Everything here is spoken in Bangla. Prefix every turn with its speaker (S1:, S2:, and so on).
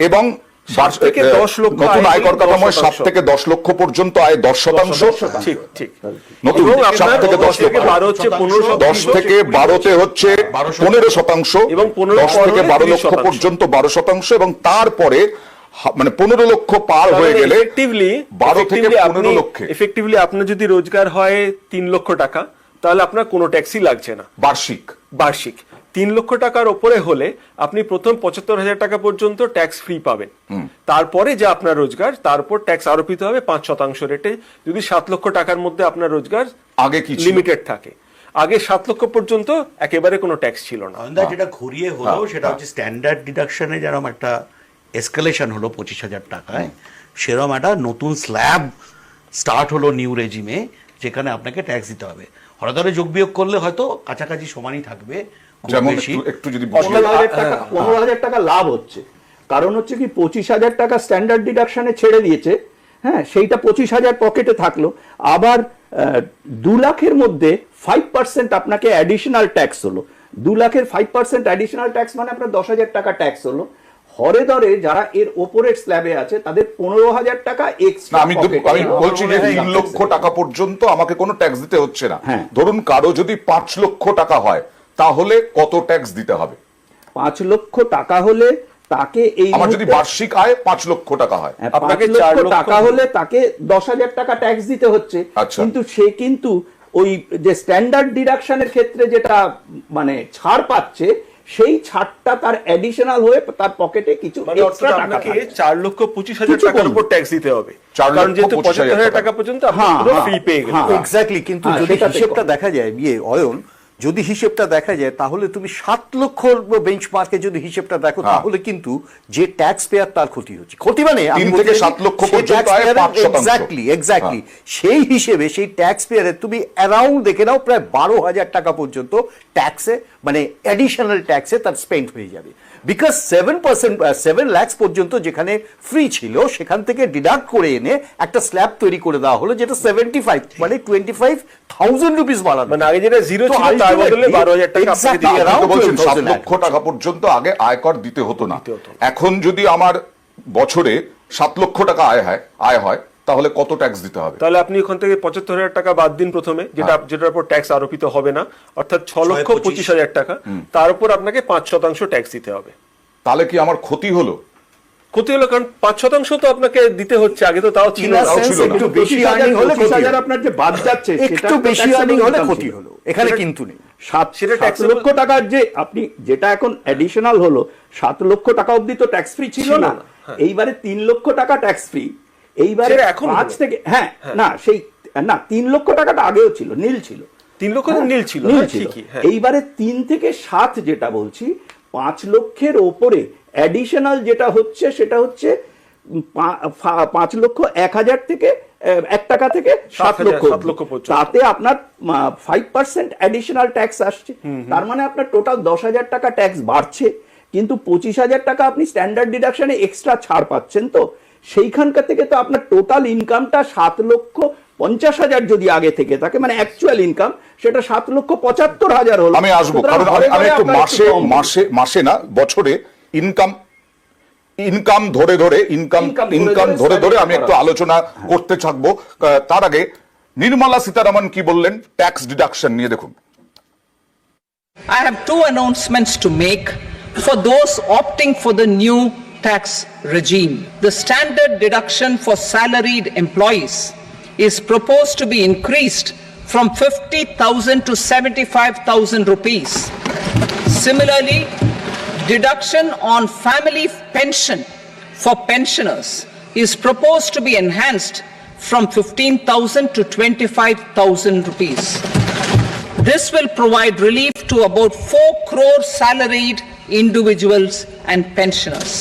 S1: এবং নতুন আয়কর কাঠামোয় 7 থেকে 10 লক্ষ পর্যন্ত আয় 10%।
S2: ঠিক ঠিক।
S1: নতুন 7 থেকে 10 লক্ষ, 10 থেকে 12তে হচ্ছে 15%, এবং 10 থেকে 12 লক্ষ পর্যন্ত 12%, এবং তারপরে মানে 15 লক্ষ পার হয়ে গেলে 12 থেকে 15 লক্ষে
S2: এফেক্টিভলি আপনার যদি রোজগার হয় 3 লক্ষ টাকা, তাহলে আপনার কোনো ট্যাক্সই লাগছে না
S1: বার্ষিক।
S2: 3 লক্ষ টাকার উপরে হলে আপনি প্রথম 75,000 টাকা পর্যন্ত ট্যাক্স ফ্রি পাবেন। তারপরে যে আপনার রোজগার, তারপর ট্যাক্স আরোপিত হবে 5% রেটে। যদি 7 লক্ষ টাকার মধ্যে আপনার রোজগার
S1: আগে কি
S2: লিমিটেড থাকে, আগে 7 লক্ষ পর্যন্ত একেবারে কোনো ট্যাক্স ছিল না।
S3: যেটা ঘুরিয়ে হলো সেটা হচ্ছে স্ট্যান্ডার্ড ডিডাকশনে যেরকম একটা এসকালেশন হলো 25,000 টাকায়, সেরকম একটা নতুন স্ল্যাব স্টার্ট হলো নিউ রেজিমে, যেখানে আপনাকে ট্যাক্স দিতে হবে। হঠাৎ করে যোগ বিয়োগ করলে হয়তো কাছাকাছি সমানই থাকবে।
S1: একটু যদি
S4: 15,000 টাকা লাভ হচ্ছে, কারণ হচ্ছে কি 25,000 টাকা স্ট্যান্ডার্ড ডিডাকশনে ছেড়ে দিয়েছে, হ্যাঁ, সেইটা 25,000 পকেটে থাকলো। আবার 2 লাখের মধ্যে 5% আপনাকে অ্যাডিশনাল ট্যাক্স হলো। 2 লাখের 5% অ্যাডিশনাল ট্যাক্স মানে আপনার 10,000 টাকা ট্যাক্স হলো। হরে ধরে যারা এর ওপরের স্ল্যাবে আছে তাদের 15,000 টাকা এক্সট্রা।
S1: আমি বলছি যে 3 লক্ষ টাকা পর্যন্ত আমাকে কোনো ট্যাক্স দিতে হচ্ছে না। ধরুন কারো যদি 5 লক্ষ টাকা হয়, তাহলে কত ট্যাক্স দিতে হবে?
S4: 5 লক্ষ টাকা হলে তাকে, এই
S1: আমার যদি বার্ষিক আয় 5 লক্ষ টাকা হয়,
S4: আপনাকে 4 লক্ষ টাকা হলে তাকে 10,000 টাকা ট্যাক্স দিতে হচ্ছে। কিন্তু সে কিন্তু ওই যে স্ট্যান্ডার্ড ডিডাকশনের ক্ষেত্রে যেটা মানে ছাড় পাচ্ছে, সেই ছাড়টা তার অ্যাডিশনাল হয়ে তার পকেটে কিছু এক্সট্রা টাকা থাকে।
S2: 4,25,000 টাকার উপর ট্যাক্স দিতে হবে, কারণ যেহেতু 75,000 টাকা পর্যন্ত আপনি পুরো ফ্রি পেয়ে গেলেন।
S5: এক্স্যাক্টলি। কিন্তু যদি হিসেবটা দেখা যায়, অয়ন, যদি হিসেবটা দেখা যায়, তাহলে তুমি 7 লক্ষ বেঞ্চমার্কে যদি হিসেবটা দেখো, তাহলে কিন্তু যে ট্যাক্স পেয়ার তার ক্ষতি হচ্ছে। ক্ষতি মানে
S1: 3 থেকে 7 লক্ষ পর্যন্ত আয় 5%।
S5: এক্স্যাক্টলি। সেই হিসেবে সেই ট্যাক্স পেয়ারে তুমি অ্যারাউন্ড দেখে নাও প্রায় 12,000 টাকা পর্যন্ত ট্যাক্সে, মানে অ্যাডিশনাল ট্যাক্সে তার স্পেন্ড হয়ে যাবে। বিকজ 7 লাখ পর্যন্ত যেখানে ফ্রি ছিল, সেখান থেকে ডিডাক্ট করে এনে একটা স্ল্যাব তৈরি করে দেওয়া হলো, যেটা 75 মানে 25,000 রুপিস বাড়ানো।
S2: মানে আগে যেটা জিরো ছিল তার বদলে 12,000 টাকা আপনাকে দিতে হবে।
S1: বলছেন 7 লক্ষ টাকা পর্যন্ত আগে আয়কর দিতে হতো না। এখন যদি আমার বছরে 7 লক্ষ টাকা আয় হয়, তাহলে কত ট্যাক্স দিতে হবে?
S2: তাহলে আপনি ওখান থেকে 75,000 টাকা বাদ দিন প্রথমে, যেটার উপর ট্যাক্স আরোপিত হবে না, অর্থাৎ 6,25,000 টাকা। তার উপর আপনাকে 5% ট্যাক্স দিতে হবে।
S1: তাহলে কি আমার ক্ষতি হলো?
S2: ক্ষতি হলো, কারণ 5% তো আপনাকে দিতে হচ্ছে, আগে তো তাও ছিল না।
S5: একটু বেশি আর্নিং হলে
S4: 25,000 আপনার যে বাদ যাচ্ছে,
S5: একটু বেশি আর্নিং হলে ক্ষতি হলো, এখানে কিন্তু নেই।
S4: 7 লক্ষ টাকার যে আপনি যেটা এখন অ্যাডিশনাল হলো, 7 লক্ষ টাকা অবধি তো ট্যাক্স ফ্রি ছিল না। এইবারে 3 লক্ষ টাকা ট্যাক্স ফ্রি। এইবারে 5 থেকে না, সেই না, 3 লক্ষ টাকাটা আগেও ছিল, নীল ছিল।
S2: 3 লক্ষ নীল ছিল।
S4: এইবারে 3 থেকে 7 যেটা বলছি, 5 লক্ষের ওপরে অ্যাডিশনাল যেটা হচ্ছে, সেটা হচ্ছে 5 লক্ষ 1,000 থেকে 1 টাকা থেকে 7 লক্ষ। তাতে আপনার 5% অ্যাডিশনাল ট্যাক্স আসছে। তার মানে আপনার টোটাল 10,000 টাকা ট্যাক্স বাড়ছে, কিন্তু 25,000 টাকা আপনি স্ট্যান্ডার্ড ডিডাকশনে এক্সট্রা ছাড় পাচ্ছেন। তো সেইখানকার থেকে তো আপনার টোটাল ইনকামটা 7,50,000 যদি আগে থেকে থাকে, মানে অ্যাকচুয়াল ইনকাম, সেটা 7,75,000 হলো।
S1: আমি আসবো, কারণ আমি একটু মাসে না বছরে ইনকাম ধরে ধরে আমি একটু আলোচনা করতে থাকবো। তার আগে নির্মলা সীতারামন কি বললেন ট্যাক্স ডিডাকশন নিয়ে, দেখুন।
S6: I have 2 announcements to make for those opting for the new tax regime. The standard deduction for salaried employees is proposed to be increased from 50,000 to 75,000 rupees. Similarly, deduction on family pension for pensioners is proposed to be enhanced from 15,000 to 25,000 rupees. This will provide relief to about 4 crore salaried individuals and pensioners.